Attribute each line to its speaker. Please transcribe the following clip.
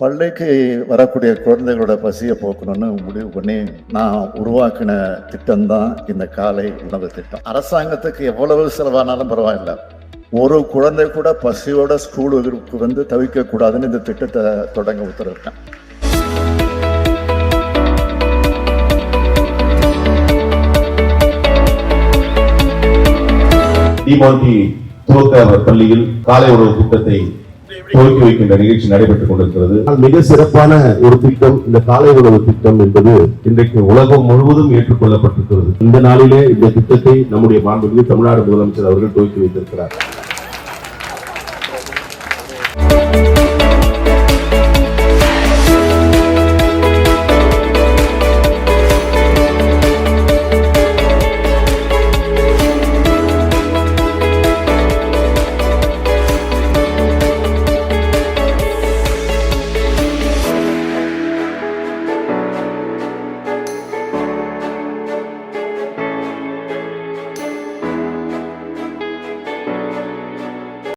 Speaker 1: பள்ளிக்கு வரக்கூடிய குழந்தைகளோட பசியை போக்கணும்னு முடிவு பண்ணி நான் உருவாக்கின திட்டம்தான் இந்த காலை உணவு திட்டம். அரசாங்கத்துக்கு எவ்வளவு செலவானாலும் பரவாயில்ல, ஒரு குழந்தை கூட பசியோட ஸ்கூலுக்கு வந்து தவிக்க கூடாதுன்னு இந்த திட்டத்தை தொடங்க உத்தரவிட்டேன்.
Speaker 2: டிமாண்டி துவக்க பள்ளியில் காலை உணவு திட்டத்தை துவக்கி வைக்கின்ற நிகழ்ச்சி நடைபெற்றுக் கொண்டிருக்கிறது. மிக சிறப்பான ஒரு திட்டம் இந்த காலை உணவு திட்டம் என்பது இன்றைக்கு உலகம் முழுவதும் ஏற்றுக்கொள்ளப்பட்டிருக்கிறது. இந்த நாளிலே இந்த திட்டத்தை நம்முடைய மாண்புமிகு தமிழ்நாடு முதலமைச்சர் அவர்கள் துவக்கி வைத்திருக்கிறார்.